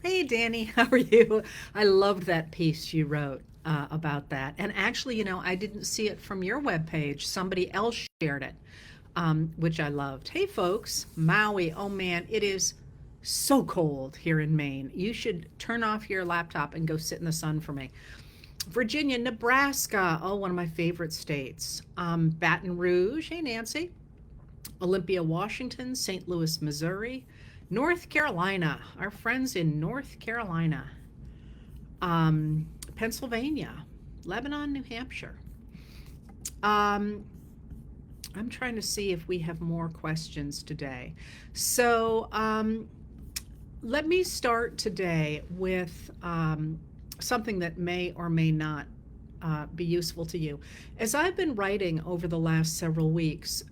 Hey, Danny, how are you? I loved that piece you wrote about that. And actually, I didn't see it from your webpage. Somebody else shared it, which I loved. Hey, folks, Maui. Oh, man, it is so cold here in Maine. You should turn off your laptop and go sit in the sun for me. Virginia, Nebraska. Oh, one of my favorite states. Baton Rouge. Hey, Nancy. Olympia, Washington, St. Louis, Missouri, North Carolina, our friends in North Carolina, Pennsylvania, Lebanon, New Hampshire. Um, I'm trying to see if we have more questions today. So let me start today with something that may or may not be useful to you. As I've been writing over the last several weeks,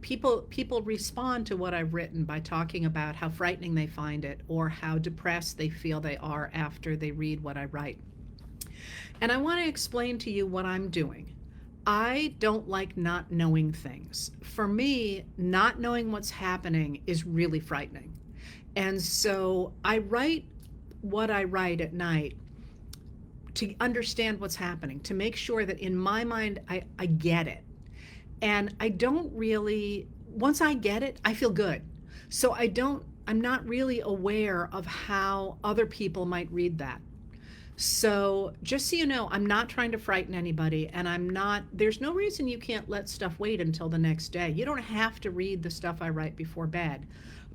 people respond to what I've written by talking about how frightening they find it or how depressed they feel they are after they read what I write. And I want to explain to you what I'm doing. I don't like not knowing things. For me, not knowing what's happening is really frightening. And so I write what I write at night to understand what's happening, to make sure that in my mind I get it. And I don't really, once I get it, I feel good. So I'm not really aware of how other people might read that. So just so you know, I'm not trying to frighten anybody, and there's no reason you can't let stuff wait until the next day. You don't have to read the stuff I write before bed.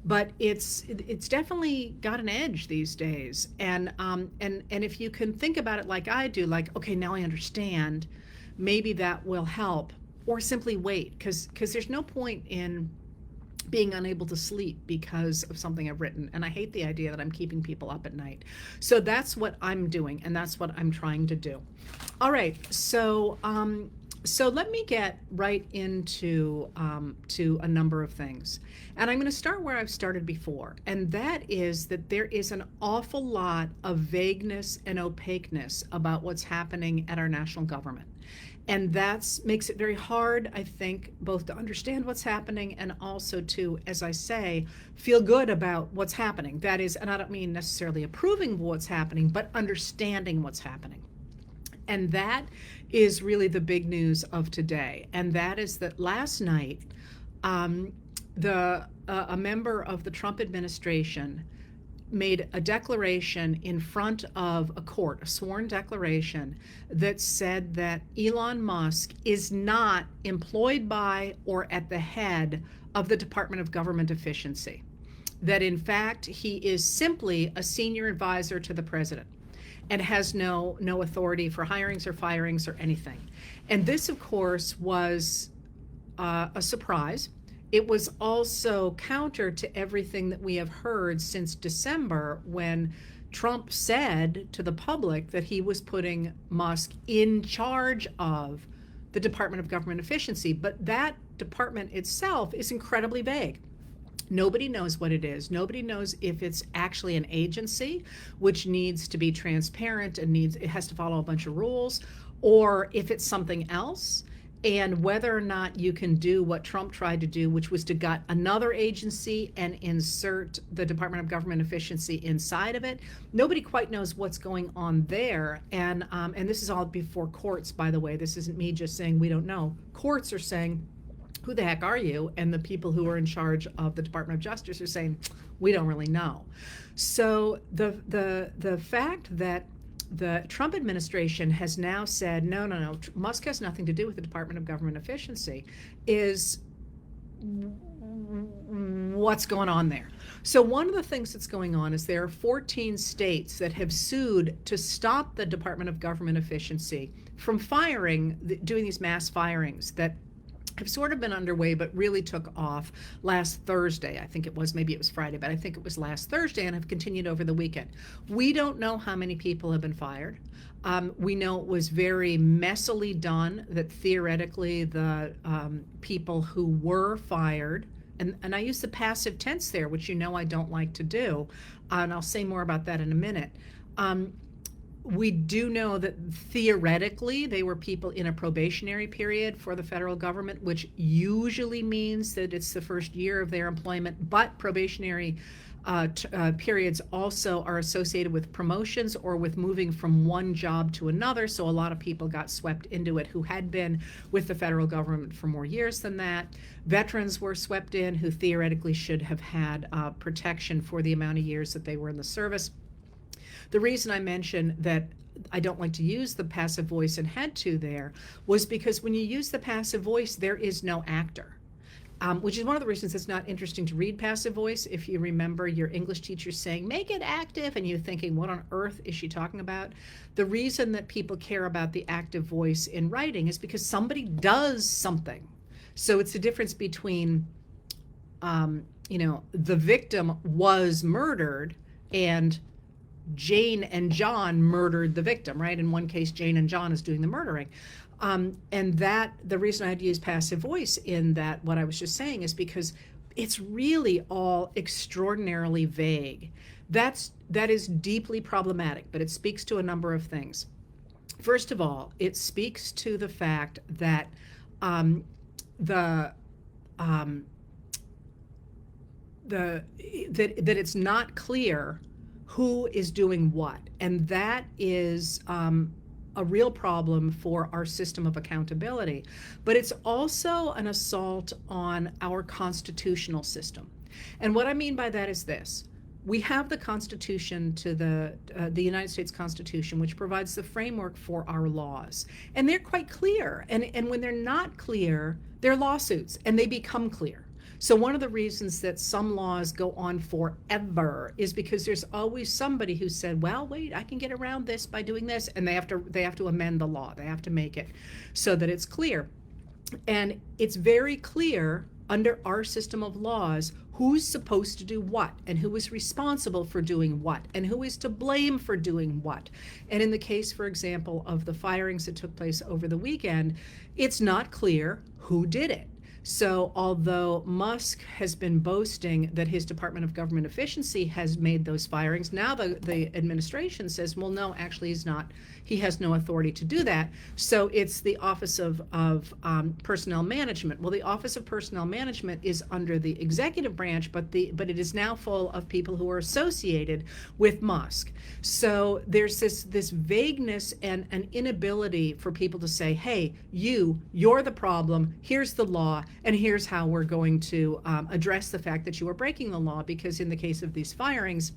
But it's definitely got an edge these days, and if you can think about it like I do, like, okay, now I understand, maybe that will help, or simply wait, because there's no point in being unable to sleep because of something I've written. And I hate the idea that I'm keeping people up at night. So that's what I'm doing, and that's what I'm trying to do. All right, so let me get right into to a number of things. And I'm going to start where I've started before, and that is that there is an awful lot of vagueness and opaqueness about what's happening at our national government. And that makes it very hard, I think, both to understand what's happening and also to, as I say, feel good about what's happening. That is, and I don't mean necessarily approving of what's happening, but understanding what's happening. And that is really the big news of today. And that is that last night, a member of the Trump administration made a declaration in front of a court, a sworn declaration that said that Elon Musk is not employed by or at the head of the Department of Government Efficiency. That in fact, he is simply a senior advisor to the president and has no authority for hirings or firings or anything. And this, of course, was a surprise. It was also counter to everything that we have heard since December, when Trump said to the public that he was putting Musk in charge of the Department of Government Efficiency. But that department itself is incredibly vague. Nobody knows what it is. Nobody knows if it's actually an agency, which needs to be transparent and it has to follow a bunch of rules, or if it's something else, and whether or not you can do what Trump tried to do, which was to gut another agency and insert the Department of Government Efficiency inside of it. Nobody quite knows what's going on there. And this is all before courts, by the way. This isn't me just saying we don't know. Courts are saying, who the heck are you? And the people who are in charge of the Department of Justice are saying, we don't really know. So the fact that the Trump administration has now said, no, Musk has nothing to do with the Department of Government Efficiency, is what's going on there. So one of the things that's going on is there are 14 states that have sued to stop the Department of Government Efficiency from doing these mass firings that have sort of been underway, but really took off last Thursday. I think it was, maybe it was Friday, but I think it was last Thursday, and have continued over the weekend. We don't know how many people have been fired. We know it was very messily done, that theoretically the people who were fired, and I use the passive tense there, which you know I don't like to do, and I'll say more about that in a minute. We do know that theoretically they were people in a probationary period for the federal government, which usually means that it's the first year of their employment, but probationary periods also are associated with promotions or with moving from one job to another. So a lot of people got swept into it who had been with the federal government for more years than that. Veterans were swept in who theoretically should have had protection for the amount of years that they were in the service. The reason I mention that I don't like to use the passive voice and had to there was because when you use the passive voice, there is no actor. Which is one of the reasons it's not interesting to read passive voice. If you remember your English teacher saying, make it active, and you're thinking, what on earth is she talking about? The reason that people care about the active voice in writing is because somebody does something. So it's the difference between, the victim was murdered and Jane and John murdered the victim, right? In one case, Jane and John is doing the murdering. And that the reason I had to use passive voice in that, what I was just saying, is because it's really all extraordinarily vague. That is deeply problematic, but it speaks to a number of things. First of all, it speaks to the fact that that it's not clear who is doing what, and that is a real problem for our system of accountability. But it's also an assault on our constitutional system. And what I mean by that is this. We have the Constitution, to the United States Constitution, which provides the framework for our laws. And they're quite clear. And when they're not clear, they're lawsuits, and they become clear. So one of the reasons that some laws go on forever is because there's always somebody who said, well, wait, I can get around this by doing this, and they have to amend the law. They have to make it so that it's clear. And it's very clear under our system of laws who's supposed to do what, and who is responsible for doing what, and who is to blame for doing what. And in the case, for example, of the firings that took place over the weekend, it's not clear who did it. So although Musk has been boasting that his Department of Government Efficiency has made those firings, now the administration says, well, no, actually he's not. He has no authority to do that. So it's the Office of Personnel Management. Well, the Office of Personnel Management is under the executive branch, but it is now full of people who are associated with Musk. So there's this vagueness and an inability for people to say, hey, you're the problem, here's the law, and here's how we're going to address the fact that you are breaking the law, because in the case of these firings,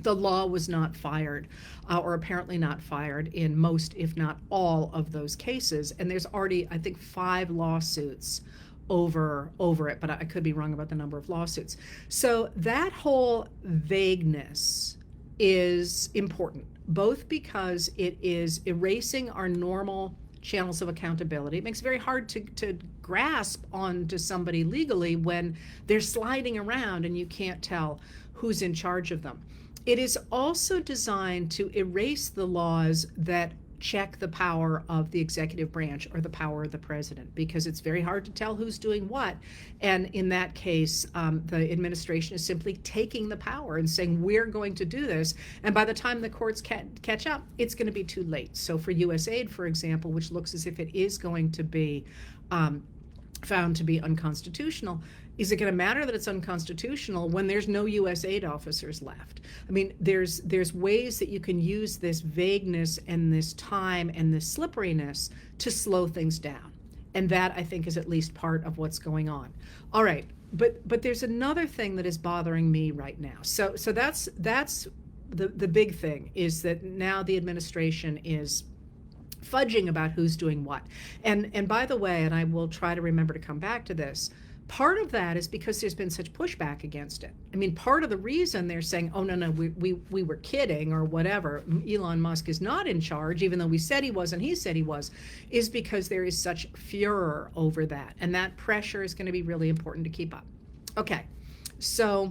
the law was not fired, or apparently not fired in most, if not all, of those cases. And there's already, I think, 5 lawsuits over it, but I could be wrong about the number of lawsuits. So that whole vagueness is important, both because it is erasing our normal channels of accountability. It makes it very hard to grasp onto somebody legally when they're sliding around and you can't tell who's in charge of them. It is also designed to erase the laws that check the power of the executive branch or the power of the president, because it's very hard to tell who's doing what. And in that case, the administration is simply taking the power and saying, we're going to do this. And by the time the courts catch up, it's going to be too late. So for USAID, for example, which looks as if it is going to be found to be unconstitutional, is it going to matter that it's unconstitutional when there's no U.S. aid officers left? I mean, there's ways that you can use this vagueness and this time and this slipperiness to slow things down. And that, I think, is at least part of what's going on. All right, but there's another thing that is bothering me right now. So that's the big thing, is that now the administration is fudging about who's doing what. And by the way, and I will try to remember to come back to this, part of that is because there's been such pushback against it. I mean, part of the reason they're saying, oh, no, we were kidding or whatever, Elon Musk is not in charge, even though we said he was and he said he was, is because there is such furor over that. And that pressure is going to be really important to keep up. Okay, so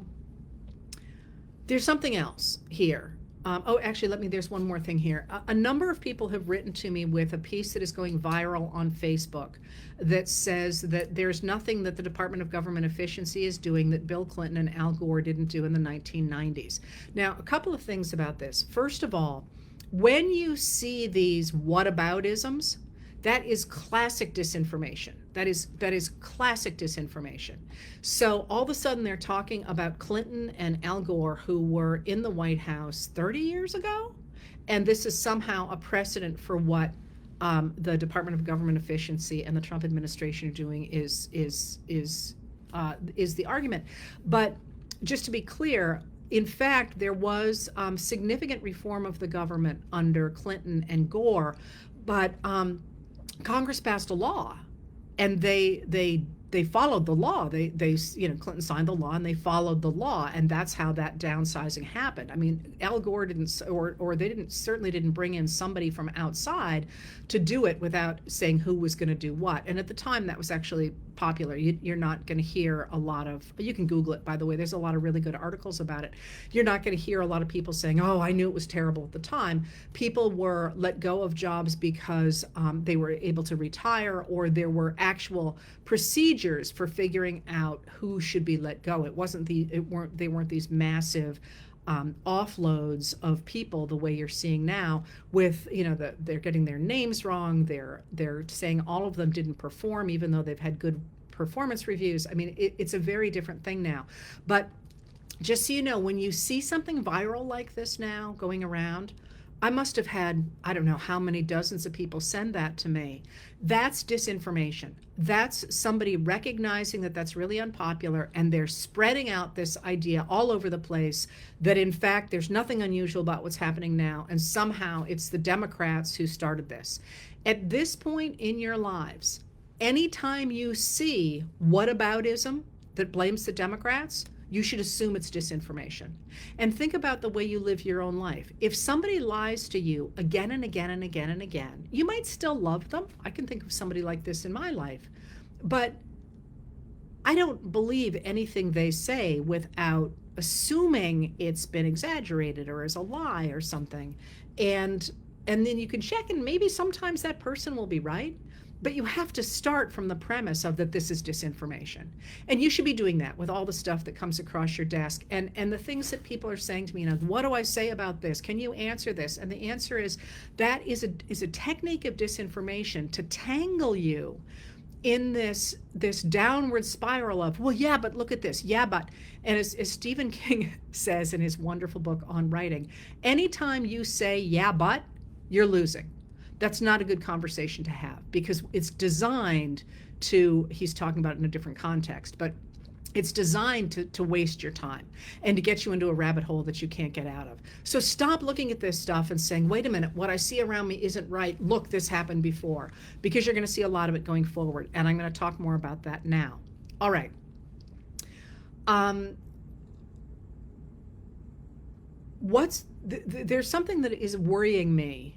there's something else here. There's one more thing here. A number of people have written to me with a piece that is going viral on Facebook that says that there's nothing that the Department of Government Efficiency is doing that Bill Clinton and Al Gore didn't do in the 1990s. Now, a couple of things about this. First of all, when you see these whataboutisms, that is classic disinformation. That is classic disinformation. So all of a sudden they're talking about Clinton and Al Gore, who were in the White House 30 years ago, and this is somehow a precedent for what the Department of Government Efficiency and the Trump administration are doing is the argument. But just to be clear, in fact, there was significant reform of the government under Clinton and Gore, but Congress passed a law, and they followed the law. Clinton signed the law and they followed the law, and that's how that downsizing happened. I mean, Al Gore didn't, or they certainly didn't bring in somebody from outside to do it without saying who was going to do what. And at the time, that was actually popular. You're not going to hear a lot of, you can Google it, by the way, there's a lot of really good articles about it. You're not going to hear a lot of people saying, oh, I knew it was terrible at the time. People were let go of jobs because they were able to retire, or there were actual procedures for figuring out who should be let go. They weren't these massive offloads of people the way you're seeing now with, they're getting their names wrong. They're saying all of them didn't perform, even though they've had good performance reviews. I mean, it's a very different thing now. But just so you know, when you see something viral like this now going around, I must have had, I don't know how many dozens of people send that to me. That's disinformation. That's somebody recognizing that that's really unpopular, and they're spreading out this idea all over the place that in fact there's nothing unusual about what's happening now, and somehow it's the Democrats who started this. At this point in your lives, anytime you see whataboutism that blames the Democrats, you should assume it's disinformation. And think about the way you live your own life. If somebody lies to you again and again and again and again, you might still love them. I can think of somebody like this in my life. But I don't believe anything they say without assuming it's been exaggerated or is a lie or something. And then you can check, and maybe sometimes that person will be right. But you have to start from the premise of that this is disinformation. And you should be doing that with all the stuff that comes across your desk. And the things that people are saying to me, what do I say about this? Can you answer this? And the answer is that is a technique of disinformation to tangle you in this downward spiral of, well, yeah, but look at this. Yeah, but. And as Stephen King says in his wonderful book on writing, anytime you say, yeah, but, you're losing. That's not a good conversation to have, because it's designed to, he's talking about it in a different context, but it's designed to waste your time and to get you into a rabbit hole that you can't get out of. So stop looking at this stuff and saying, wait a minute, what I see around me isn't right. Look, this happened before, because you're going to see a lot of it going forward. And I'm going to talk more about that now. All right. There's something that is worrying me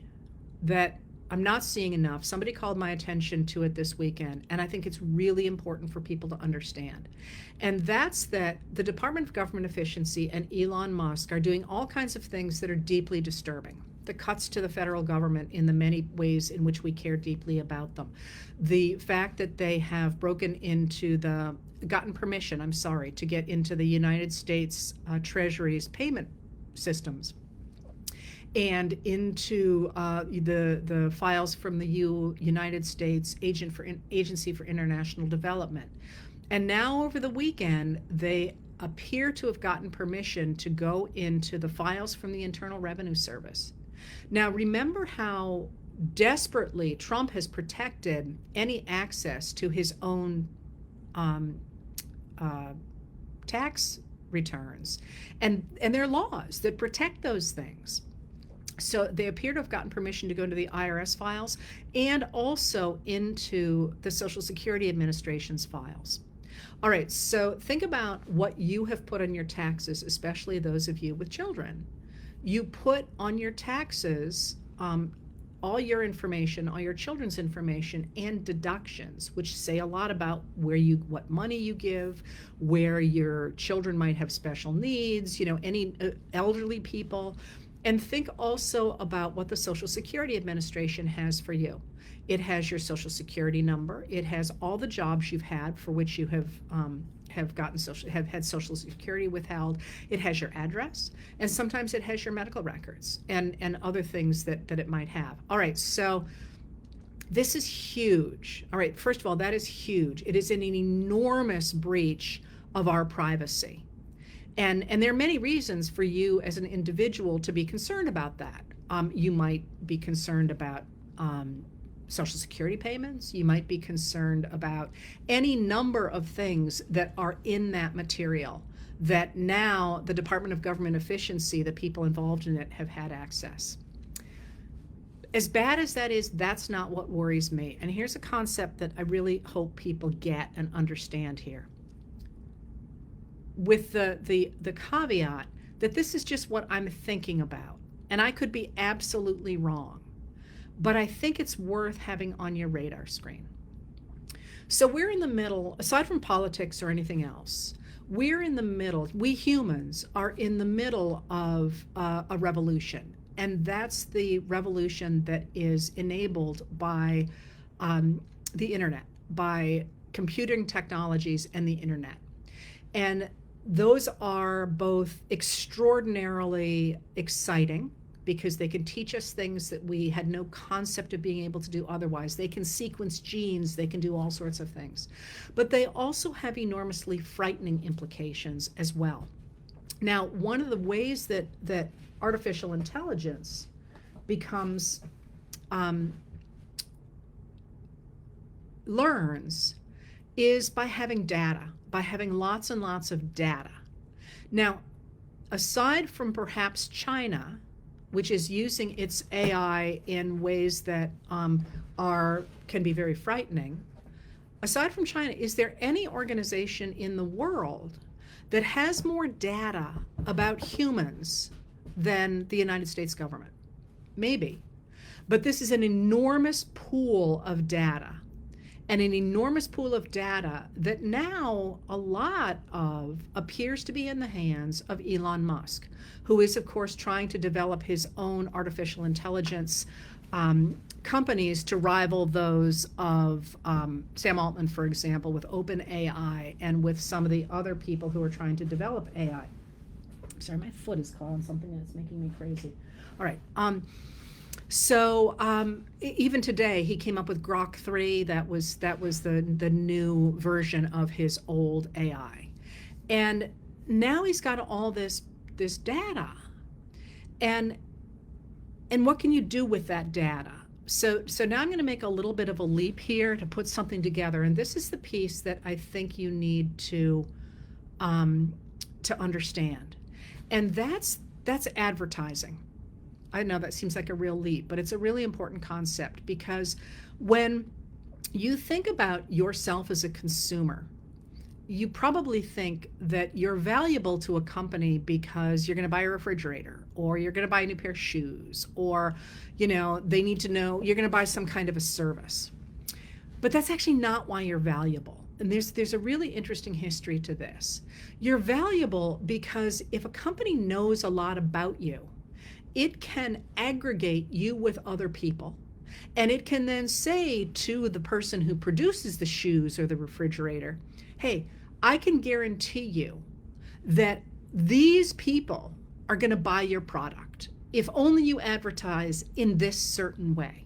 that I'm not seeing enough. Somebody called my attention to it this weekend, and I think it's really important for people to understand. And that's that the Department of Government Efficiency and Elon Musk are doing all kinds of things that are deeply disturbing. The cuts to the federal government in the many ways in which we care deeply about them. The fact that they have gotten permission to get into the United States Treasury's payment systems, and into the files from the United States Agency for International Development. And now over the weekend, they appear to have gotten permission to go into the files from the Internal Revenue Service. Now, remember how desperately Trump has protected any access to his own tax returns. And there are laws that protect those things. So they appear to have gotten permission to go into the IRS files and also into the Social Security Administration's files. All right, so think about what you have put on your taxes, especially those of you with children. You put on your taxes all your information, all your children's information, and deductions, which say a lot about what money you give, where your children might have special needs, any elderly people. And think also about what the Social Security Administration has for you. It has your Social Security number. It has all the jobs you've had for which you have had Social Security withheld. It has your address, and sometimes it has your medical records and other things that it might have. All right, so This is huge. All right, first of all, that is huge. It is an enormous breach of our privacy. And there are many reasons for you as an individual to be concerned about that. You might be concerned about Social Security payments. You might be concerned about any number of things that are in that material that now the Department of Government Efficiency, the people involved in it, have had access. As bad as that is, that's not what worries me. And here's a concept that I really hope people get and understand here, with the caveat that this is just what I'm thinking about. And I could be absolutely wrong, but I think it's worth having on your radar screen. So we're in the middle, aside from politics or anything else, we're in the middle, we humans are in the middle of a revolution. And that's the revolution that is enabled by the internet, by computing technologies and the internet. And those are both extraordinarily exciting because they can teach us things that we had no concept of being able to do otherwise. They can sequence genes, they can do all sorts of things. But they also have enormously frightening implications as well. Now, one of the ways that artificial intelligence becomes learns is by having data, by having lots and lots of data. Now, aside from perhaps China, which is using its AI in ways that can be very frightening, aside from China, is there any organization in the world that has more data about humans than the United States government? Maybe. But this is an enormous pool of data, and an enormous pool of data that now a lot of appears to be in the hands of Elon Musk, who is, of course, trying to develop his own artificial intelligence companies to rival those of Sam Altman, for example, with OpenAI, and with some of the other people who are trying to develop AI. Sorry, my foot is calling something that's making me crazy. All right. So even today, he came up with Grok 3. That was the new version of his old AI, and now he's got all this data, and what can you do with that data? So now I'm going to make a little bit of a leap here to put something together, and this is the piece that I think you need to understand, and that's advertising. I know that seems like a real leap, but it's a really important concept, because when you think about yourself as a consumer, you probably think that you're valuable to a company because you're going to buy a refrigerator, or you're going to buy a new pair of shoes, or, they need to know you're going to buy some kind of a service. But that's actually not why you're valuable. And there's a really interesting history to this. You're valuable because if a company knows a lot about you, it can aggregate you with other people, and it can then say to the person who produces the shoes or the refrigerator, hey, I can guarantee you that these people are going to buy your product if only you advertise in this certain way.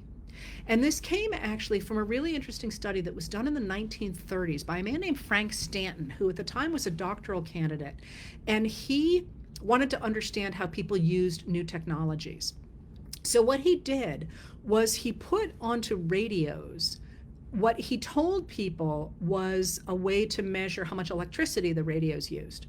And this came actually from a really interesting study that was done in the 1930s by a man named Frank Stanton, who at the time was a doctoral candidate, and he wanted to understand how people used new technologies. So what he did was he put onto radios what he told people was a way to measure how much electricity the radios used.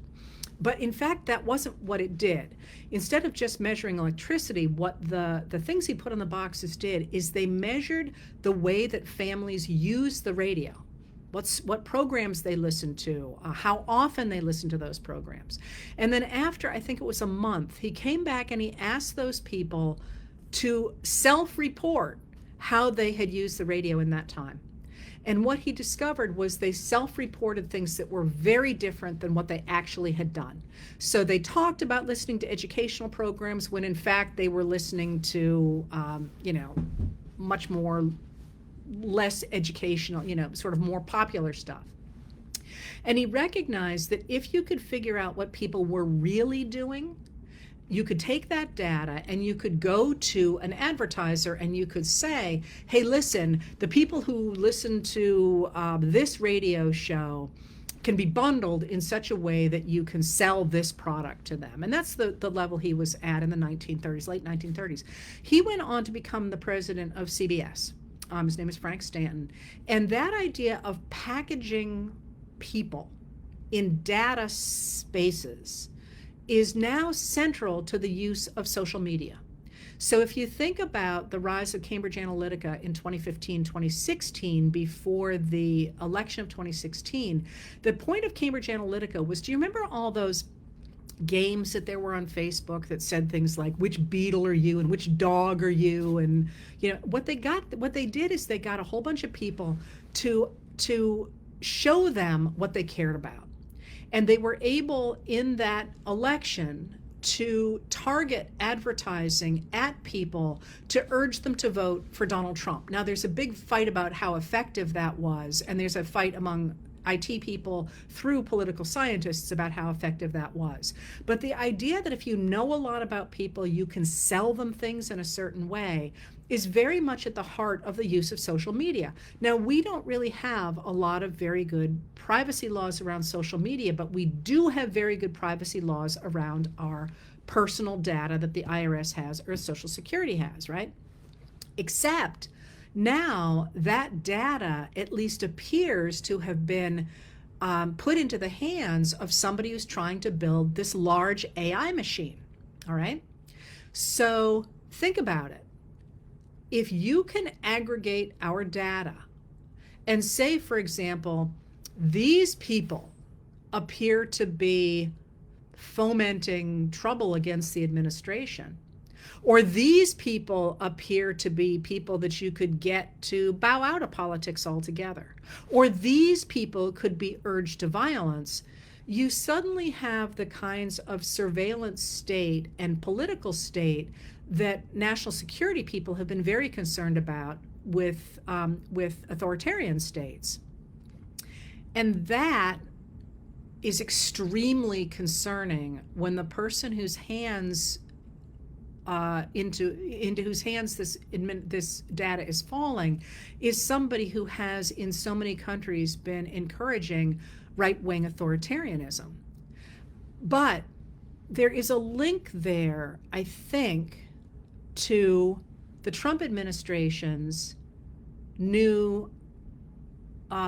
But in fact, that wasn't what it did. Instead of just measuring electricity, what the things he put on the boxes did is they measured the way that families use the radio. What programs they listen to, how often they listen to those programs. And then after, I think it was a month, he came back and he asked those people to self-report how they had used the radio in that time. And what he discovered was they self-reported things that were very different than what they actually had done. So they talked about listening to educational programs when in fact they were listening to, much more less educational, sort of more popular stuff. And he recognized that if you could figure out what people were really doing, you could take that data and you could go to an advertiser and you could say, hey, listen, the people who listen to this radio show can be bundled in such a way that you can sell this product to them. And that's the level he was at in the 1930s, late 1930s. He went on to become the president of CBS. His name is Frank Stanton. And that idea of packaging people in data spaces is now central to the use of social media. So if you think about the rise of Cambridge Analytica in 2015, 2016, before the election of 2016, the point of Cambridge Analytica was, do you remember all those games that there were on Facebook that said things like, which beetle are you and which dog are you? And what they did is they got a whole bunch of people to show them what they cared about. And they were able in that election to target advertising at people to urge them to vote for Donald Trump. Now, there's a big fight about how effective that was, and there's a fight among IT people through political scientists about how effective that was. But the idea that if you know a lot about people, you can sell them things in a certain way is very much at the heart of the use of social media. Now, we don't really have a lot of very good privacy laws around social media, but we do have very good privacy laws around our personal data that the IRS has or Social Security has, right? Except now that data at least appears to have been put into the hands of somebody who's trying to build this large AI machine, all right? So think about it. If you can aggregate our data and say, for example, these people appear to be fomenting trouble against the administration, or these people appear to be people that you could get to bow out of politics altogether, or these people could be urged to violence, you suddenly have the kinds of surveillance state and political state that national security people have been very concerned about with authoritarian states. And that is extremely concerning when the person whose hands into whose hands this data is falling is somebody who has in so many countries been encouraging right-wing authoritarianism. But there is a link there, I think, to the Trump administration's new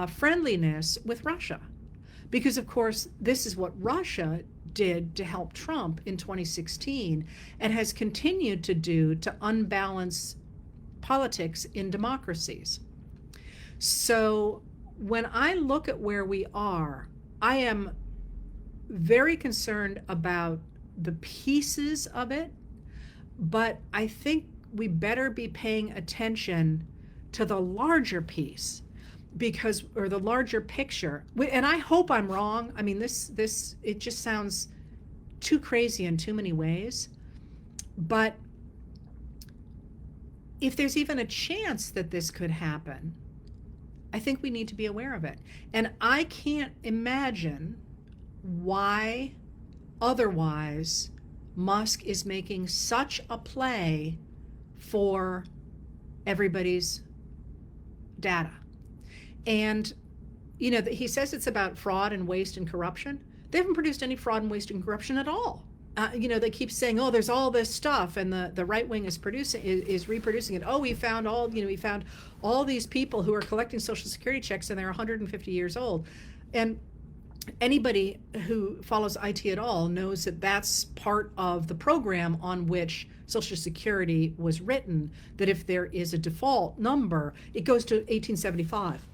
friendliness with Russia. Because, of course, this is what Russia did to help Trump in 2016 and has continued to do to unbalance politics in democracies. So when I look at where we are, I am very concerned about the pieces of it, but I think we better be paying attention to the larger piece, or the larger picture. And I hope I'm wrong. I mean, this it just sounds too crazy in too many ways. But if there's even a chance that this could happen, I think we need to be aware of it. And I can't imagine why otherwise Musk is making such a play for everybody's data. And, he says it's about fraud and waste and corruption. They haven't produced any fraud and waste and corruption at all. They keep saying, oh, there's all this stuff, and the right wing is reproducing it. Oh, we found all these people who are collecting Social Security checks, and they're 150 years old. And anybody who follows IT at all knows that that's part of the program on which Social Security was written, that if there is a default number, it goes to 1875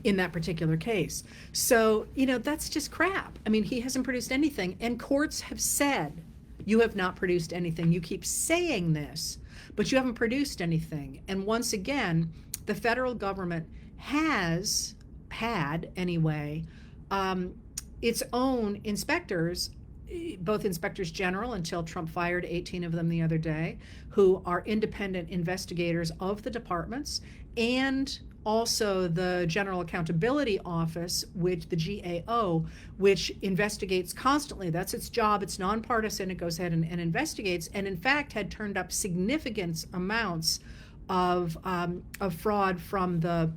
in that particular case. So, that's just crap. I mean, he hasn't produced anything, and courts have said, you have not produced anything. You keep saying this, but you haven't produced anything. And once again, the federal government has had, anyway, its own inspectors, both inspectors general, until Trump fired 18 of them the other day, who are independent investigators of the departments, and also the General Accountability Office, which the GAO, which investigates constantly. That's its job. It's nonpartisan. It goes ahead and investigates, and in fact had turned up significant amounts of fraud from the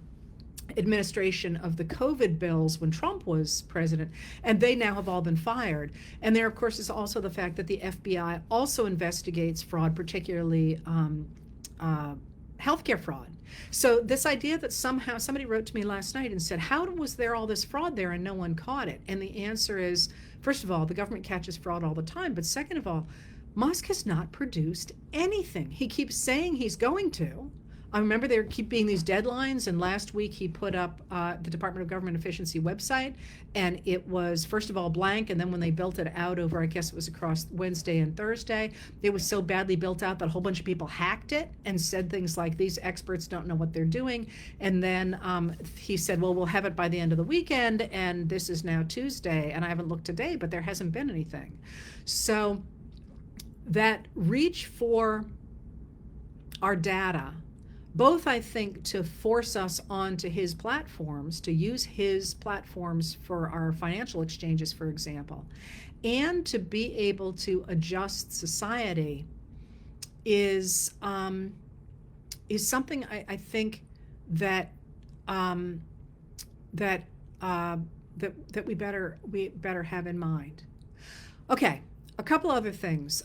administration of the COVID bills when Trump was president, and they now have all been fired. And there, of course, is also the fact that the FBI also investigates fraud, particularly healthcare fraud. So this idea that somehow somebody wrote to me last night and said, how was there all this fraud there and no one caught it? And the answer is, first of all, the government catches fraud all the time. But second of all, Musk has not produced anything. He keeps saying he's going to. I remember there keep being these deadlines, and last week he put up the Department of Government Efficiency website, and it was first of all blank, and then when they built it out over, I guess it was across Wednesday and Thursday, it was so badly built out that a whole bunch of people hacked it and said things like, these experts don't know what they're doing. And then he said, well, we'll have it by the end of the weekend, and this is now Tuesday, and I haven't looked today, but there hasn't been anything. So that reach for our data, both, I think, to force us onto his platforms, to use his platforms for our financial exchanges, for example, and to be able to adjust society is something I think that that we better have in mind. Okay, a couple other things.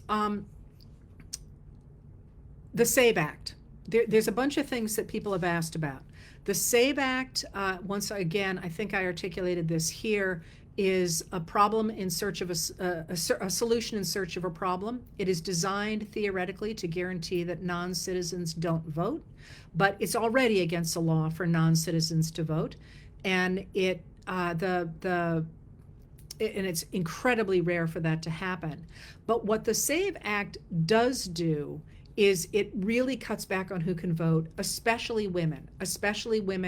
The SAVE Act. There's a bunch of things that people have asked about. The SAVE Act, once again, I think I articulated this here, is a problem in search of a solution in search of a problem. It is designed theoretically to guarantee that non-citizens don't vote, but it's already against the law for non-citizens to vote, and and it's incredibly rare for that to happen. But what the SAVE Act does do is it really cuts back on who can vote, especially women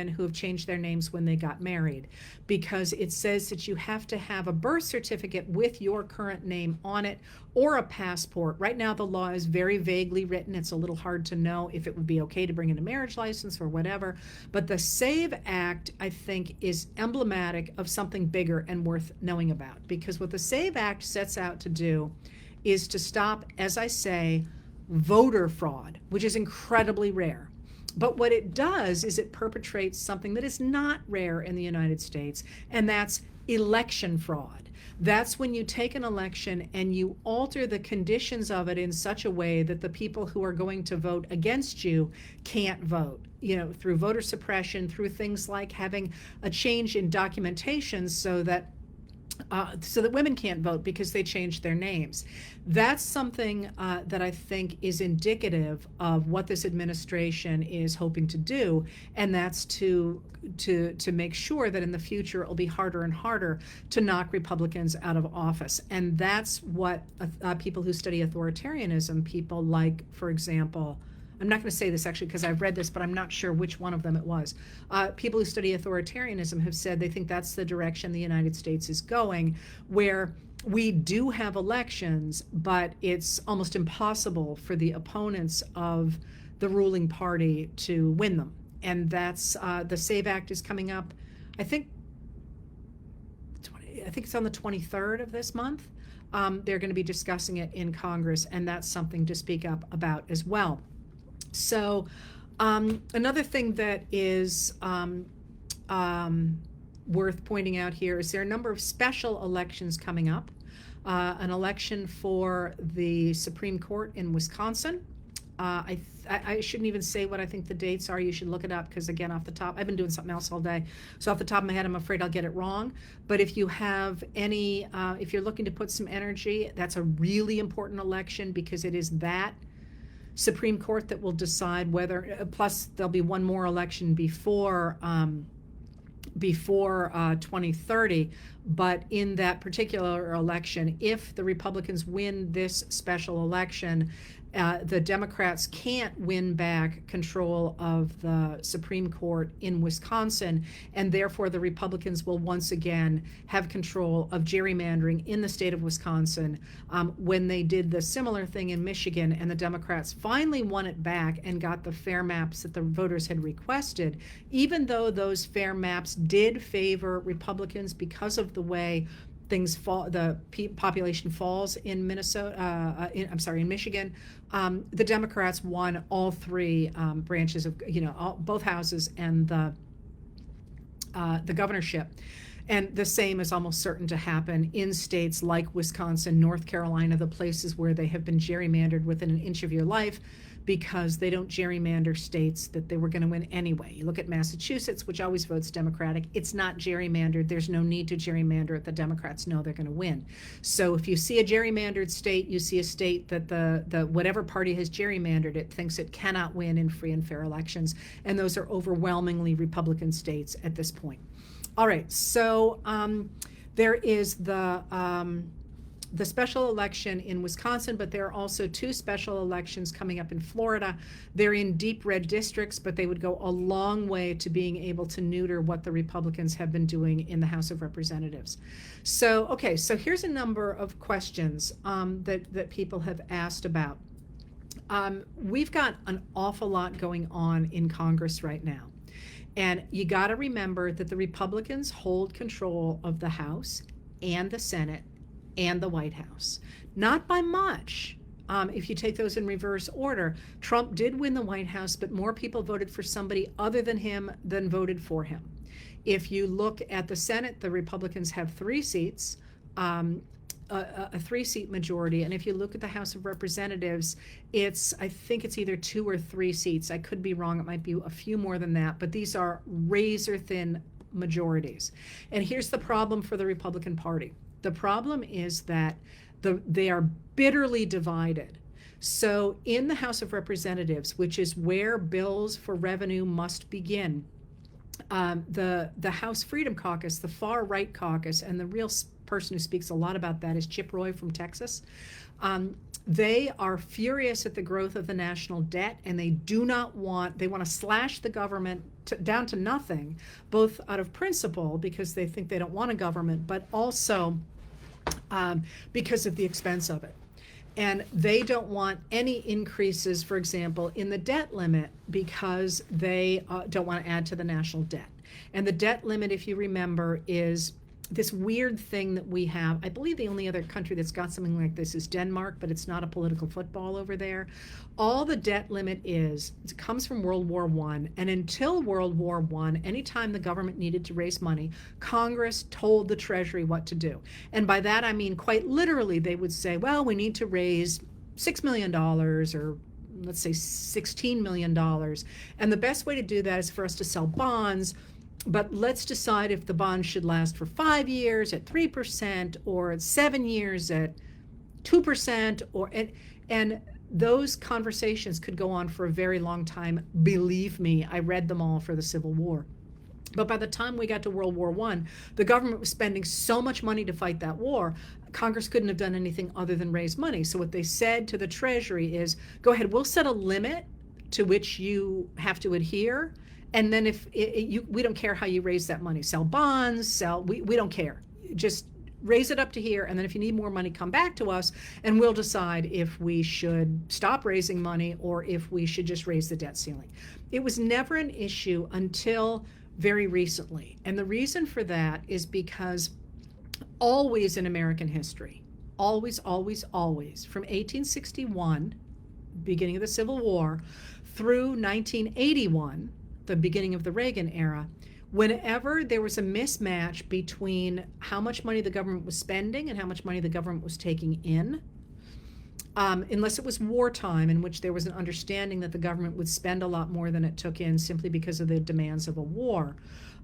who have changed their names when they got married, because it says that you have to have a birth certificate with your current name on it or a passport. Right now, the law is very vaguely written. It's a little hard to know if it would be okay to bring in a marriage license or whatever. But the SAVE Act, I think, is emblematic of something bigger and worth knowing about, because what the SAVE Act sets out to do is to stop, as I say, voter fraud, which is incredibly rare. But what it does is it perpetrates something that is not rare in the United States, and that's election fraud. That's when you take an election and you alter the conditions of it in such a way that the people who are going to vote against you can't vote, through voter suppression, through things like having a change in documentation so that women can't vote because they changed their names. That's something that I think is indicative of what this administration is hoping to do, and that's to make sure that in the future it'll be harder and harder to knock Republicans out of office. And that's what people who study authoritarianism, people like, for example, I'm not going to say this actually because I've read this, but I'm not sure which one of them it was. People who study authoritarianism have said they think that's the direction the United States is going, where we do have elections, but it's almost impossible for the opponents of the ruling party to win them. And that's the SAVE Act is coming up, I think it's on the 23rd of this month. They're going to be discussing it in Congress, and that's something to speak up about as well. So another thing that is worth pointing out here is there are a number of special elections coming up. An election for the Supreme Court in Wisconsin. I shouldn't even say what I think the dates are. You should look it up because, again, off the top, I've been doing something else all day. So off the top of my head, I'm afraid I'll get it wrong. But if you have any, if you're looking to put some energy, that's a really important election because it is that Supreme Court that will decide whether, plus there'll be one more election before 2030, But in that particular election, if the Republicans win this special election, the Democrats can't win back control of the Supreme Court in Wisconsin, and therefore the Republicans will once again have control of gerrymandering in the state of Wisconsin. When they did the similar thing in Michigan, and the Democrats finally won it back and got the fair maps that the voters had requested, even though those fair maps did favor Republicans because of the way things fall, the population falls in Minnesota. In Michigan, the Democrats won all three branches of, both houses and the governorship. And the same is almost certain to happen in states like Wisconsin, North Carolina, the places where they have been gerrymandered within an inch of your life, because they don't gerrymander states that they were going to win anyway. You look at Massachusetts, which always votes Democratic. It's not gerrymandered. There's no need to gerrymander it. The Democrats know they're going to win. So if you see a gerrymandered state, you see a state that the whatever party has gerrymandered it thinks it cannot win in free and fair elections. And those are overwhelmingly Republican states at this point. All right, so there is the special election in Wisconsin, but there are also two special elections coming up in Florida. They're in deep red districts, but they would go a long way to being able to neuter what the Republicans have been doing in the House of Representatives. So, okay, so here's a number of questions that people have asked about. We've got an awful lot going on in Congress right now. And you got to remember that the Republicans hold control of the House and the Senate and the White House. Not by much. If you take those in reverse order, Trump did win the White House, but more people voted for somebody other than him than voted for him. If you look at the Senate, the Republicans have 3 seats, a 3-seat majority. And if you look at the House of Representatives, I think it's either 2 or 3 seats. I could be wrong. It might be a few more than that, but these are razor thin majorities. And here's the problem for the Republican Party. The problem is that they are bitterly divided. So in the House of Representatives, which is where bills for revenue must begin, the House Freedom Caucus, the far right caucus, and the real person who speaks a lot about that is Chip Roy from Texas. They are furious at the growth of the national debt, and they want to slash the government down to nothing, both out of principle, because they think they don't want a government, but also because of the expense of it. And they don't want any increases, for example, in the debt limit, because they don't want to add to the national debt. And the debt limit, if you remember, is this weird thing that we have. I believe the only other country that's got something like this is Denmark, but it's not a political football over there. All the debt limit it comes from World War I, and until World War I, anytime the government needed to raise money, Congress told the Treasury what to do. And by that I mean quite literally, they would say, well, we need to raise $6 million, or let's say $16 million. And the best way to do that is for us to sell bonds. But let's decide if the bond should last for 5 years at 3%, or at 7 years at 2%, and those conversations could go on for a very long time. Believe me, I read them all for the Civil War. But by the time we got to World War I, the government was spending so much money to fight that war, Congress couldn't have done anything other than raise money. So what they said to the Treasury is, go ahead, we'll set a limit to which you have to adhere. And then we don't care how you raise that money. Sell bonds, we don't care. Just raise it up to here, and then if you need more money, come back to us, and we'll decide if we should stop raising money or if we should just raise the debt ceiling. It was never an issue until very recently. And the reason for that is because always in American history, always, always, always, from 1861, beginning of the Civil War, through 1981, the beginning of the Reagan era, whenever there was a mismatch between how much money the government was spending and how much money the government was taking in, unless it was wartime, in which there was an understanding that the government would spend a lot more than it took in simply because of the demands of a war.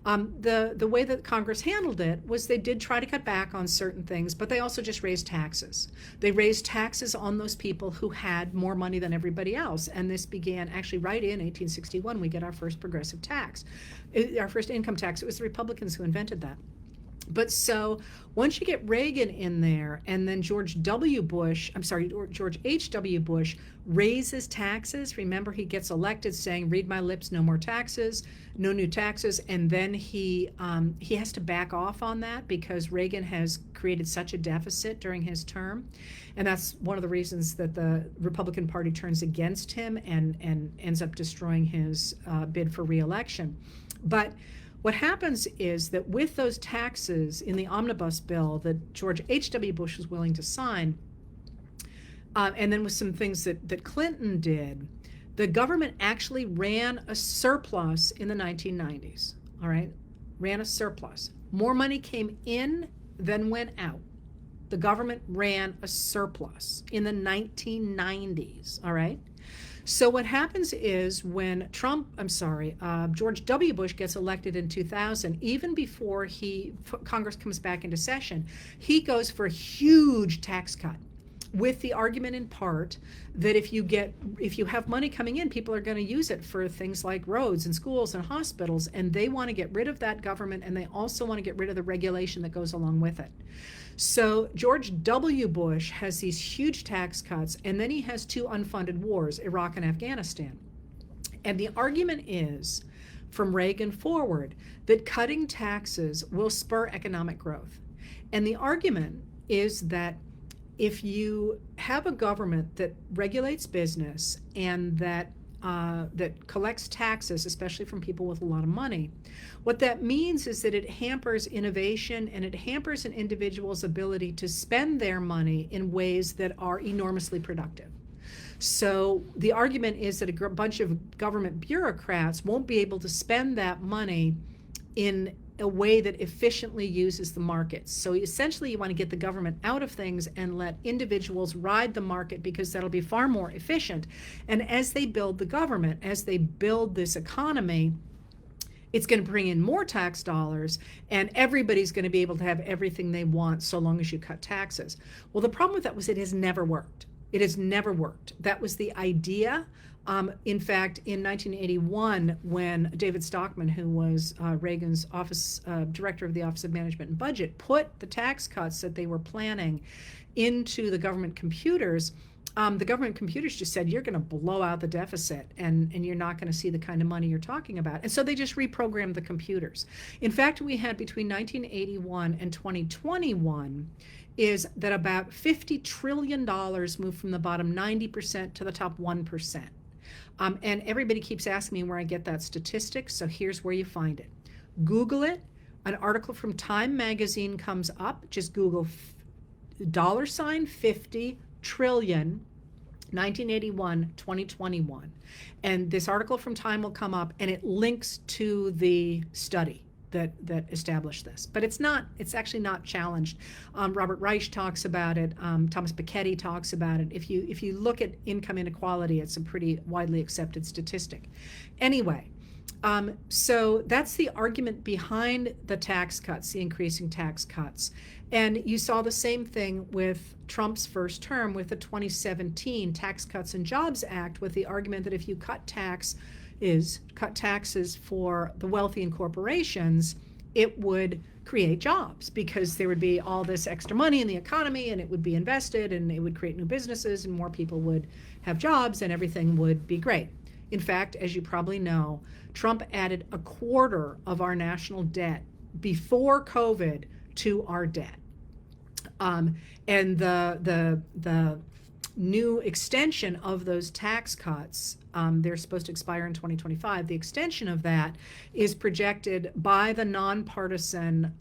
The way that Congress handled it was they did try to cut back on certain things, but they also just raised taxes. They raised taxes on those people who had more money than everybody else. And this began actually right in 1861. We get our first progressive tax, our first income tax. It was the Republicans who invented that. But so once you get Reagan in there, and then George H.W. Bush raises taxes. Remember, he gets elected saying, "Read my lips, no more taxes, no new taxes," and then he has to back off on that because Reagan has created such a deficit during his term, and that's one of the reasons that the Republican Party turns against him and ends up destroying his bid for re-election. But what happens is that with those taxes in the omnibus bill that George H.W. Bush was willing to sign, and then with some things that Clinton did, the government actually ran a surplus in the 1990s, all right? Ran a surplus. More money came in than went out. The government ran a surplus in the 1990s, all right? So what happens is when George W. Bush gets elected in 2000, even before Congress comes back into session, he goes for a huge tax cut with the argument in part that if you have money coming in, people are going to use it for things like roads and schools and hospitals, and they want to get rid of that government, and they also want to get rid of the regulation that goes along with it. So George W. Bush has these huge tax cuts, and then he has two unfunded wars, Iraq and Afghanistan. And the argument is, from Reagan forward, that cutting taxes will spur economic growth. And the argument is that if you have a government that regulates business and that collects taxes, especially from people with a lot of money, what that means is that it hampers innovation and it hampers an individual's ability to spend their money in ways that are enormously productive. So the argument is that a bunch of government bureaucrats won't be able to spend that money in a way that efficiently uses the markets. So essentially you want to get the government out of things and let individuals ride the market, because that'll be far more efficient. And as they build the government, as they build this economy, it's going to bring in more tax dollars, and everybody's going to be able to have everything they want so long as you cut taxes. Well, the problem with that was it has never worked. It has never worked. That was the idea. In fact, in 1981, when David Stockman, who was Reagan's director of the Office of Management and Budget, put the tax cuts that they were planning into the government computers, the government computers just said, you're going to blow out the deficit and you're not going to see the kind of money you're talking about. And so they just reprogrammed the computers. In fact, we had between 1981 and 2021 is that about $50 trillion moved from the bottom 90% to the top 1%. And everybody keeps asking me where I get that statistic, so here's where you find it. Google it. An article from Time magazine comes up. Just Google $50 trillion, 1981, 2021. And this article from Time will come up, and it links to the study that established this. But it's actually not challenged. Robert Reich talks about it. Thomas Piketty talks about it. If you look at income inequality, it's a pretty widely accepted statistic. Anyway, so that's the argument behind the tax cuts, the increasing tax cuts. And you saw the same thing with Trump's first term with the 2017 Tax Cuts and Jobs Act, with the argument that if you cut taxes for the wealthy and corporations, it would create jobs, because there would be all this extra money in the economy and it would be invested and it would create new businesses and more people would have jobs and everything would be great. In fact, as you probably know, Trump added a quarter of our national debt before COVID to our debt. And the new extension of those tax cuts, they're supposed to expire in 2025. The extension of that is projected by the nonpartisan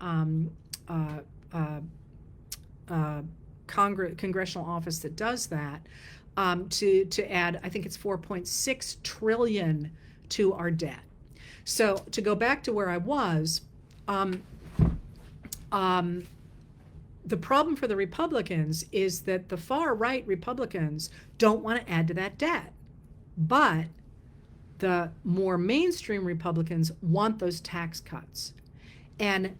Congressional office that does that, to add, I think it's 4.6 trillion to our debt. So to go back to where I was, the problem for the Republicans is that the far right Republicans don't want to add to that debt. But the more mainstream Republicans want those tax cuts. And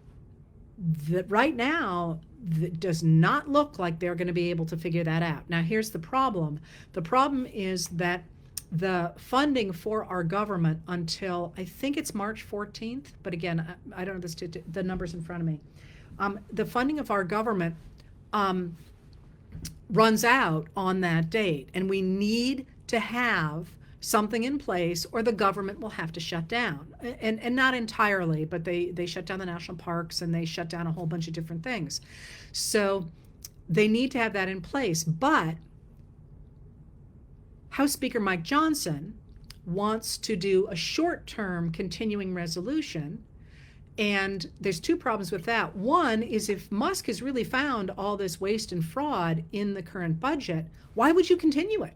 right now, it does not look like they're going to be able to figure that out. Now, here's the problem. The problem is that the funding for our government until, I think it's March 14th, but again, I don't have the numbers in front of me. The funding of our government um, runs out on that date, and we need to have something in place or the government will have to shut down. And not entirely, but they shut down the national parks and they shut down a whole bunch of different things. So they need to have that in place. But House Speaker Mike Johnson wants to do a short-term continuing resolution. And there's two problems with that. One is, if Musk has really found all this waste and fraud in the current budget, why would you continue it?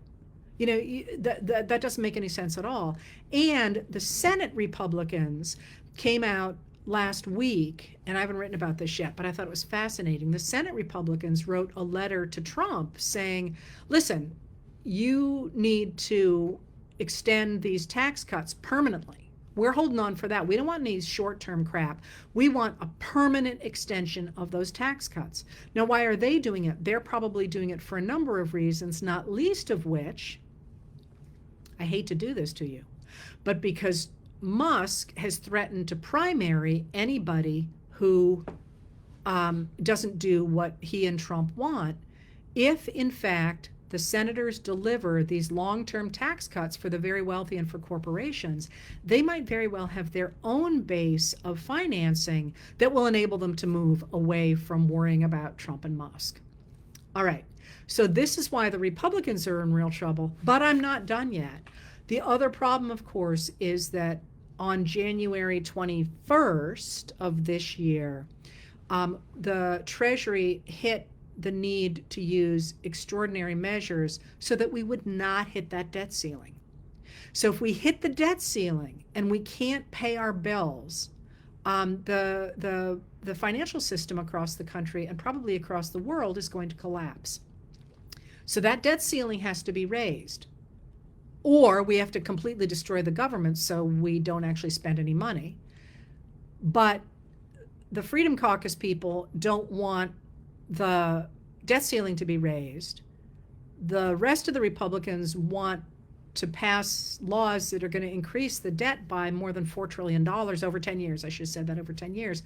That doesn't make any sense at all. And the Senate Republicans came out last week, and I haven't written about this yet, but I thought it was fascinating. The Senate Republicans wrote a letter to Trump saying, listen, you need to extend these tax cuts permanently. We're holding on for that. We don't want any short-term crap. We want a permanent extension of those tax cuts. Now, why are they doing it? They're probably doing it for a number of reasons, not least of which, I hate to do this to you, but because Musk has threatened to primary anybody who doesn't do what he and Trump want, if in fact the senators deliver these long-term tax cuts for the very wealthy and for corporations, they might very well have their own base of financing that will enable them to move away from worrying about Trump and Musk. All right, so this is why the Republicans are in real trouble, but I'm not done yet. The other problem, of course, is that on January 21st of this year, the Treasury hit the need to use extraordinary measures so that we would not hit that debt ceiling. So if we hit the debt ceiling and we can't pay our bills, the financial system across the country and probably across the world is going to collapse. So that debt ceiling has to be raised, or we have to completely destroy the government so we don't actually spend any money. But the Freedom Caucus people don't want the debt ceiling to be raised. The rest of the Republicans want to pass laws that are going to increase the debt by more than $4 trillion over 10 years. I should have said that, over 10 years.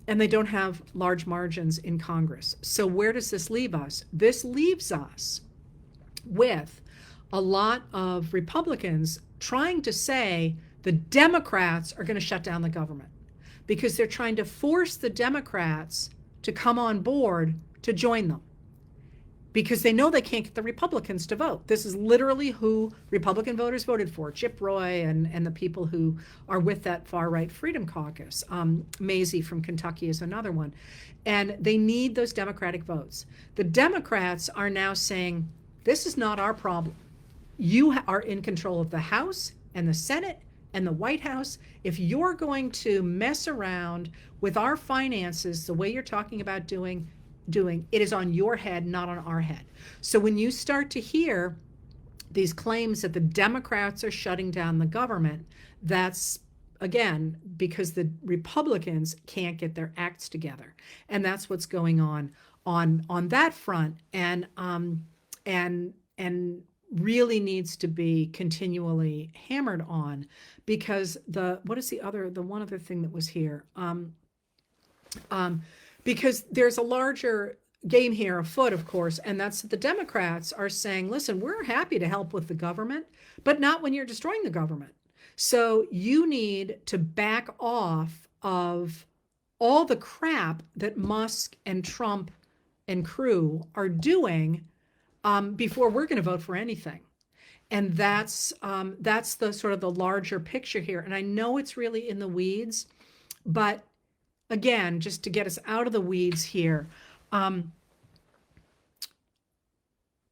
And they don't have large margins in Congress. So where does this leave us? This leaves us with a lot of Republicans trying to say the Democrats are going to shut down the government, because they're trying to force the Democrats to come on board to join them, because they know they can't get the Republicans to vote. This is literally who Republican voters voted for, Chip Roy and the people who are with that far-right Freedom Caucus. Mazie from Kentucky is another one. And they need those Democratic votes. The Democrats are now saying, this is not our problem. You are in control of the House and the Senate and the White House. If you're going to mess around with our finances the way you're talking about doing, it is on your head, not on our head. So when you start to hear these claims that the Democrats are shutting down the government, that's, again, because the Republicans can't get their acts together. And that's what's going on that front, and really needs to be continually hammered on, because the one other thing that was here, because there's a larger game here afoot, of course, and that's that the Democrats are saying, listen, we're happy to help with the government, but not when you're destroying the government. So you need to back off of all the crap that Musk and Trump and crew are doing before we're going to vote for anything. And that's the sort of the larger picture here. And I know it's really in the weeds, but again, just to get us out of the weeds here,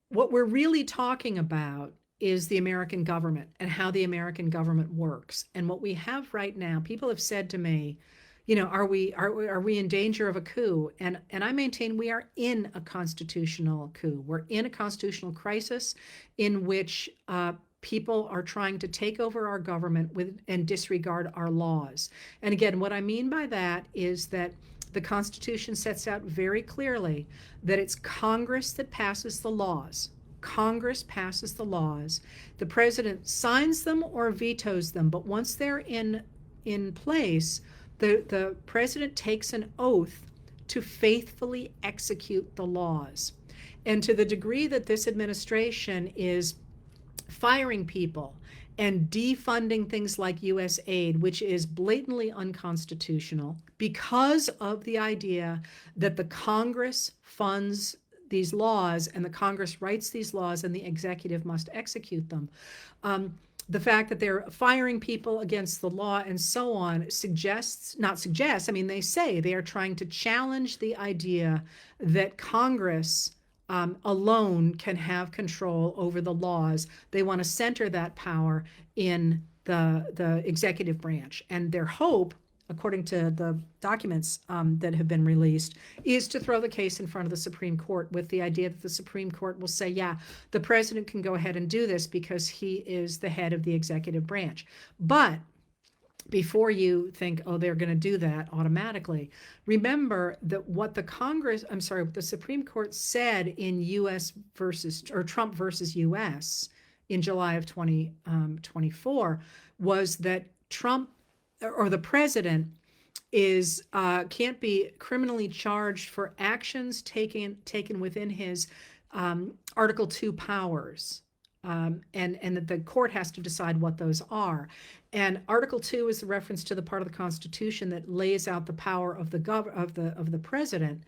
what we're really talking about is the American government and how the American government works. And what we have right now, people have said to me, are we in danger of a coup? And I maintain we are in a constitutional coup. We're in a constitutional crisis in which people are trying to take over our government and disregard our laws. And again, what I mean by that is that the Constitution sets out very clearly that it's Congress that passes the laws. Congress passes the laws. The president signs them or vetoes them, but once they're in place, The president takes an oath to faithfully execute the laws. And to the degree that this administration is firing people and defunding things like US aid, which is blatantly unconstitutional because of the idea that the Congress funds these laws and the Congress writes these laws and the executive must execute them. The fact that they're firing people against the law and so on I mean, they say they are trying to challenge the idea that Congress alone can have control over the laws. They want to center that power in the executive branch. And their hope, according to the documents that have been released, is to throw the case in front of the Supreme Court with the idea that the Supreme Court will say, yeah, the president can go ahead and do this because he is the head of the executive branch. But before you think, oh, they're going to do that automatically, remember that what the Supreme Court said in Trump versus US in July of 2024 was that Trump or the president can't be criminally charged for actions taken within his Article 2 powers. And that the court has to decide what those are. And Article 2 is a reference to the part of the Constitution that lays out the power of the president.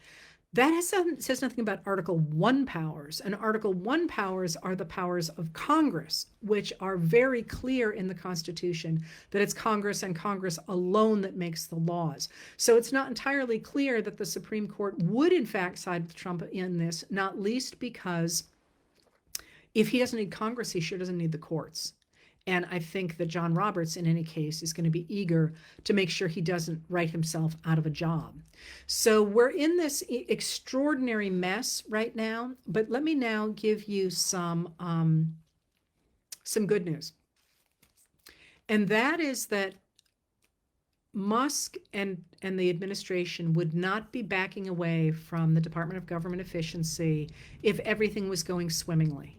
That says nothing about Article 1 powers. And Article 1 powers are the powers of Congress, which are very clear in the Constitution that it's Congress and Congress alone that makes the laws. So it's not entirely clear that the Supreme Court would in fact side with Trump in this, not least because if he doesn't need Congress, he sure doesn't need the courts. And I think that John Roberts, in any case, is going to be eager to make sure he doesn't write himself out of a job. So we're in this extraordinary mess right now. But let me now give you some good news. And that is that Musk and the administration would not be backing away from the Department of Government Efficiency if everything was going swimmingly.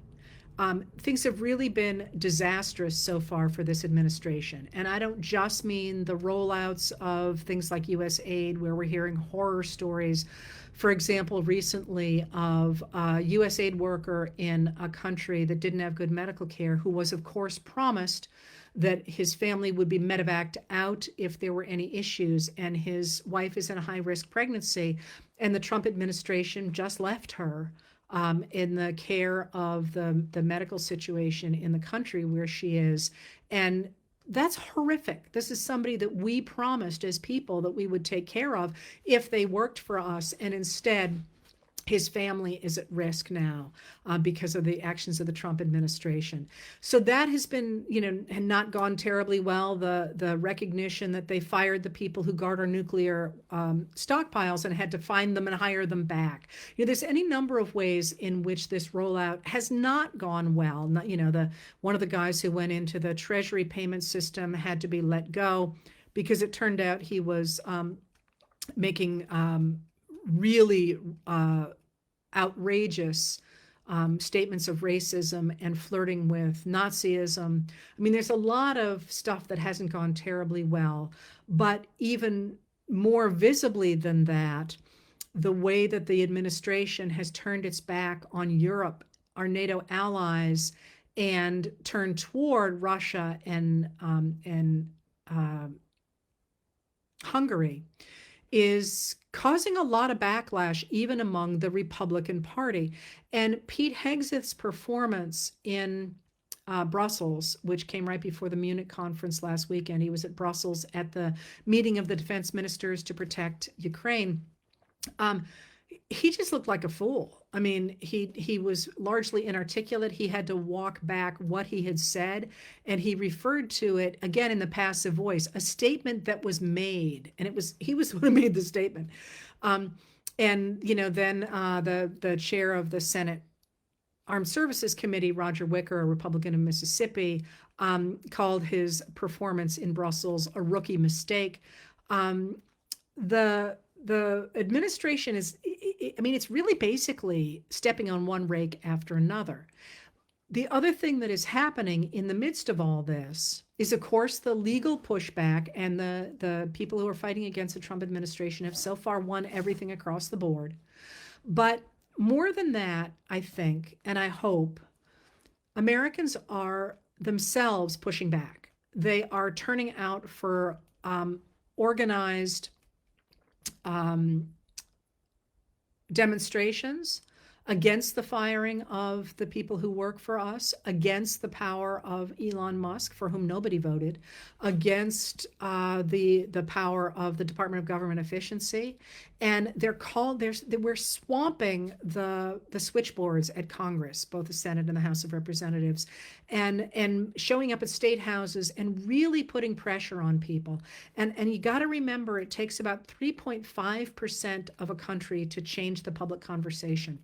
Things have really been disastrous so far for this administration. And I don't just mean the rollouts of things like US aid, where we're hearing horror stories, for example, recently of a US aid worker in a country that didn't have good medical care, who was, of course, promised that his family would be medevaced out if there were any issues, and his wife is in a high-risk pregnancy, and the Trump administration just left her in the care of the medical situation in the country where she is. And that's horrific. This is somebody that we promised as people that we would take care of if they worked for us. And instead, his family is at risk now because of the actions of the Trump administration. So that has been, not gone terribly well. The recognition that they fired the people who guard our nuclear stockpiles and had to find them and hire them back. There's any number of ways in which this rollout has not gone well. One of the guys who went into the Treasury payment system had to be let go because it turned out he was making really outrageous statements of racism and flirting with Nazism. I mean, there's a lot of stuff that hasn't gone terribly well, but even more visibly than that, the way that the administration has turned its back on Europe, our NATO allies, and turned toward Russia and Hungary is causing a lot of backlash, even among the Republican Party. And Pete Hegseth's performance in Brussels, which came right before the Munich conference last weekend, he was at Brussels at the meeting of the defense ministers to protect Ukraine. He just looked like a fool. I mean, he was largely inarticulate. He had to walk back what he had said, and he referred to it again in the passive voice, a statement that was made, and he was the one who made the statement. Then the chair of the Senate Armed Services Committee, Roger Wicker, a Republican of Mississippi, called his performance in Brussels a rookie mistake. The administration it's really basically stepping on one rake after another. The other thing that is happening in the midst of all this is, of course, the legal pushback, and the people who are fighting against the Trump administration have so far won everything across the board. But more than that, I think, and I hope, Americans are themselves pushing back. They are turning out for organized um, demonstrations against the firing of the people who work for us, against the power of Elon Musk, for whom nobody voted, against the power of the Department of Government Efficiency, and we're swamping the switchboards at Congress, both the Senate and the House of Representatives, and showing up at state houses and really putting pressure on people. And you got to remember, it takes about 3.5% of a country to change the public conversation.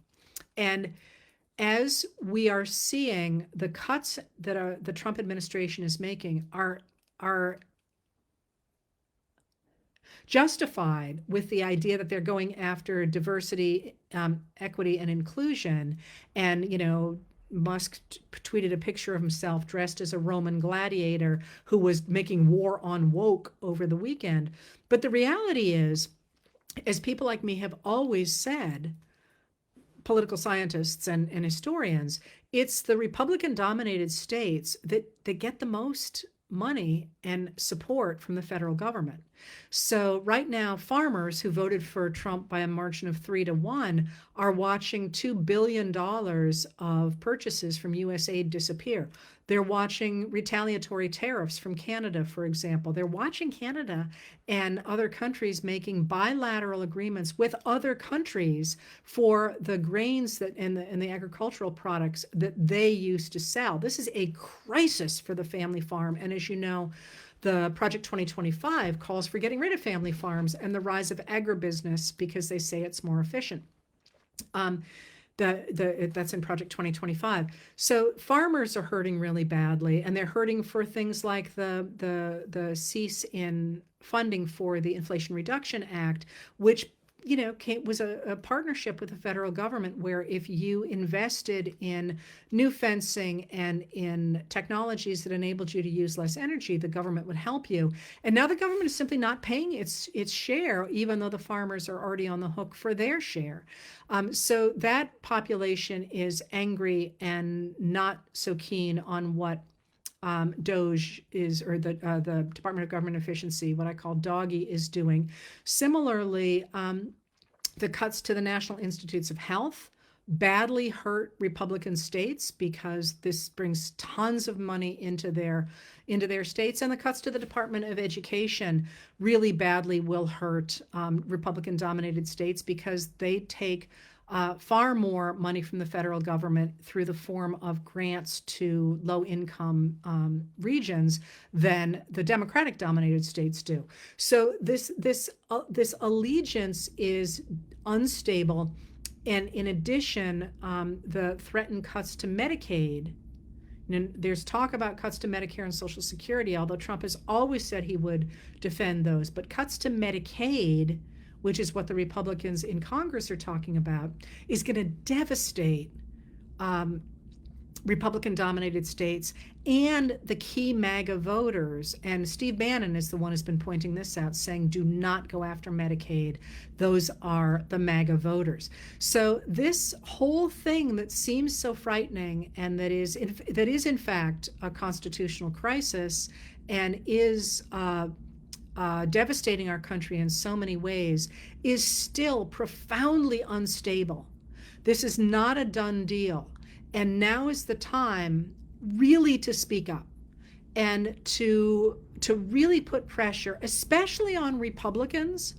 And as we are seeing, the cuts that the Trump administration is making are justified with the idea that they're going after diversity, equity, and inclusion. And, Musk tweeted a picture of himself dressed as a Roman gladiator who was making war on woke over the weekend. But the reality is, as people like me have always said, political scientists and historians, it's the Republican-dominated states that get the most money and support from the federal government. So right now, farmers who voted for Trump by a margin of 3-1 are watching $2 billion of purchases from USAID disappear. They're watching retaliatory tariffs from Canada, for example. They're watching Canada and other countries making bilateral agreements with other countries for the grains that and the agricultural products that they used to sell. This is a crisis for the family farm. And as you know, the Project 2025 calls for getting rid of family farms and the rise of agribusiness because they say it's more efficient. That's in Project 2025. So farmers are hurting really badly, and they're hurting for things like the cease in funding for the Inflation Reduction Act, which was a partnership with the federal government, where if you invested in new fencing and in technologies that enabled you to use less energy, the government would help you. And now the government is simply not paying its share, even though the farmers are already on the hook for their share. So that population is angry and not so keen on what DOGE is, or the Department of Government Efficiency, what I call DOGGY, is doing. Similarly, the cuts to the National Institutes of Health badly hurt Republican states because this brings tons of money into their states, and the cuts to the Department of Education really badly will hurt Republican-dominated states because they take far more money from the federal government through the form of grants to low-income regions than the Democratic-dominated states do. So this allegiance is unstable, and in addition, the threatened cuts to Medicaid. And there's talk about cuts to Medicare and Social Security, although Trump has always said he would defend those. But cuts to Medicaid, which is what the Republicans in Congress are talking about, is going to devastate Republican-dominated states and the key MAGA voters. And Steve Bannon is the one who's been pointing this out, saying, do not go after Medicaid. Those are the MAGA voters. So this whole thing that seems so frightening, and that is in fact a constitutional crisis, and is devastating our country in so many ways, is still profoundly unstable. This is not a done deal. And now is the time really to speak up and to really put pressure, especially on Republicans,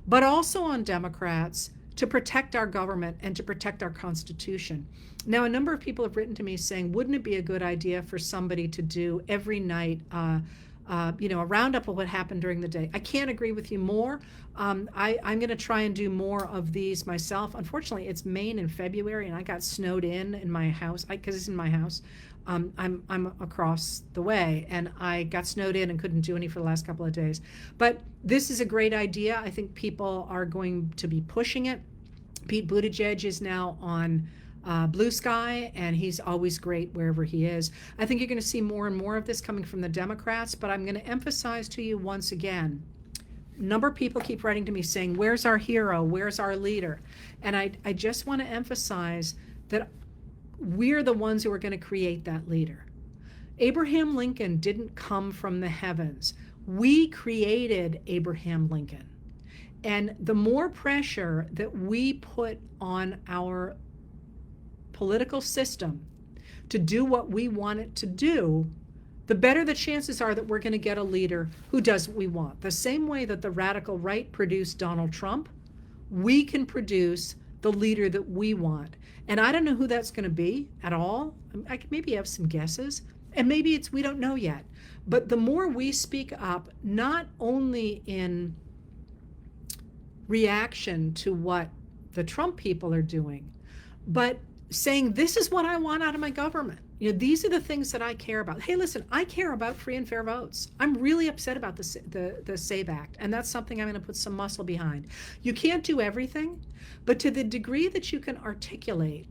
but also on Democrats, to protect our government and to protect our Constitution. Now, a number of people have written to me saying, wouldn't it be a good idea for somebody to do every night a roundup of what happened during the day? I can't agree with you more. I'm going to try and do more of these myself. Unfortunately, it's Maine in February, and I got snowed in my house because it's in my house. I'm across the way, and I got snowed in and couldn't do any for the last couple of days. But this is a great idea. I think people are going to be pushing it. Pete Buttigieg is now on blue sky, and he's always great wherever he is. I think you're going to see more and more of this coming from the Democrats, but I'm going to emphasize to you once again, a number of people keep writing to me saying, where's our hero? Where's our leader? And I just want to emphasize that we're the ones who are going to create that leader. Abraham Lincoln didn't come from the heavens. We created Abraham Lincoln. And the more pressure that we put on our political system to do what we want it to do, the better the chances are that we're going to get a leader who does what we want. The same way that the radical right produced Donald Trump, we can produce the leader that we want. And I don't know who that's going to be at all. I could maybe have some guesses, and maybe it's, we don't know yet. But the more we speak up, not only in reaction to what the Trump people are doing, but saying, this is what I want out of my government. You know, these are the things that I care about. Hey, listen, I care about free and fair votes. I'm really upset about the SAVE Act, and that's something I'm going to put some muscle behind. You can't do everything, but to the degree that you can articulate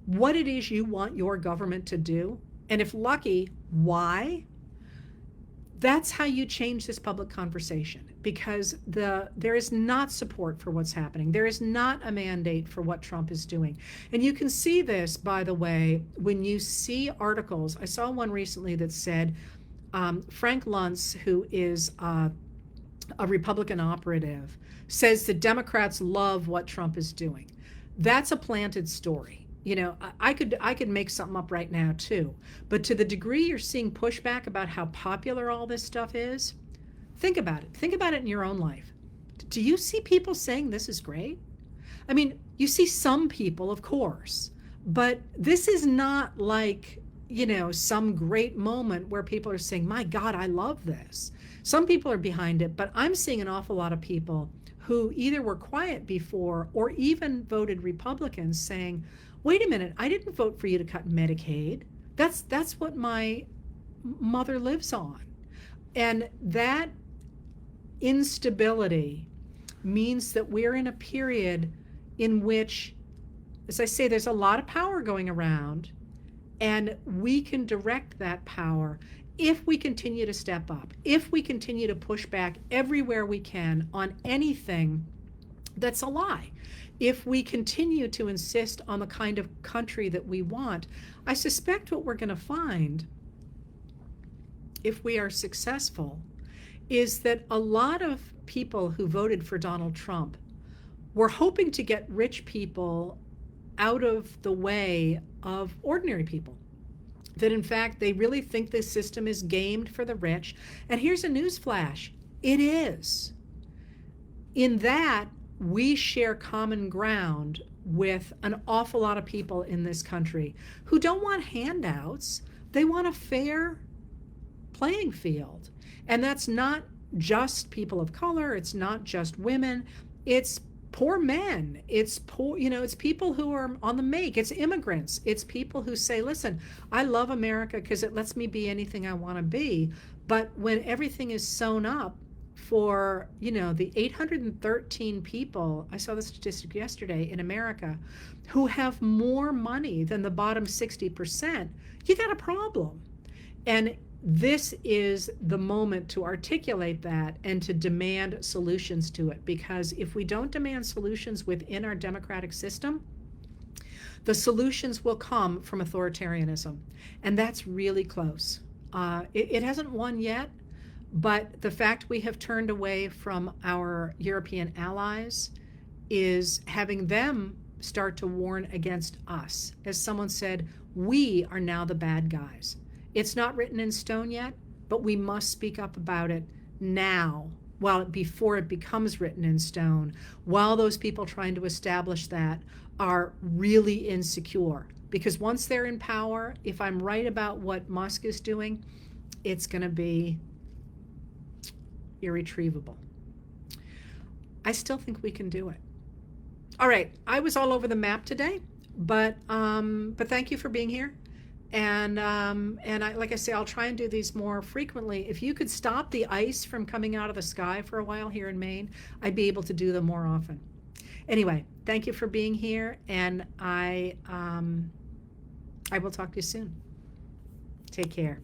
what it is you want your government to do, and if lucky, why, that's how you change this public conversation, because there is not support for what's happening. There is not a mandate for what Trump is doing. And you can see this, by the way, when you see articles. I saw one recently that said Frank Luntz, who is a Republican operative, says the Democrats love what Trump is doing. That's a planted story. You know, I could make something up right now too. But to the degree you're seeing pushback about how popular all this stuff is, think about it. Think about it in your own life. Do you see people saying this is great? I mean, you see some people, of course, but this is not like, you know, some great moment where people are saying, my God, I love this. Some people are behind it, but I'm seeing an awful lot of people who either were quiet before or even voted Republicans saying, wait a minute, I didn't vote for you to cut Medicaid. That's what my mother lives on. And that instability means that we're in a period in which, as I say, there's a lot of power going around, and we can direct that power if we continue to step up, if we continue to push back everywhere we can on anything that's a lie. If we continue to insist on the kind of country that we want, I suspect what we're going to find, if we are successful, is that a lot of people who voted for Donald Trump were hoping to get rich people out of the way of ordinary people. That in fact, they really think this system is gamed for the rich. And here's a news flash. It is. In that, we share common ground with an awful lot of people in this country who don't want handouts. They want a fair playing field. And that's not just people of color. It's not just women. It's poor men. It's poor, you know, it's people who are on the make. It's immigrants. It's people who say, listen, I love America because it lets me be anything I want to be. But when everything is sewn up, for, you know, the 813 people, I saw the statistic yesterday, in America, who have more money than the bottom 60%, you got a problem. And this is the moment to articulate that and to demand solutions to it. Because if we don't demand solutions within our democratic system, the solutions will come from authoritarianism. And that's really close. It hasn't won yet. But the fact we have turned away from our European allies is having them start to warn against us. As someone said, we are now the bad guys. It's not written in stone yet, but we must speak up about it now, before it becomes written in stone, while those people trying to establish that are really insecure. Because once they're in power, if I'm right about what Musk is doing, it's going to be irretrievable. I still think we can do it. All right, I was all over the map today, but thank you for being here. And like I say, I'll try and do these more frequently. If you could stop the ice from coming out of the sky for a while here in Maine, I'd be able to do them more often. Anyway, thank you for being here, and I will talk to you soon. Take care.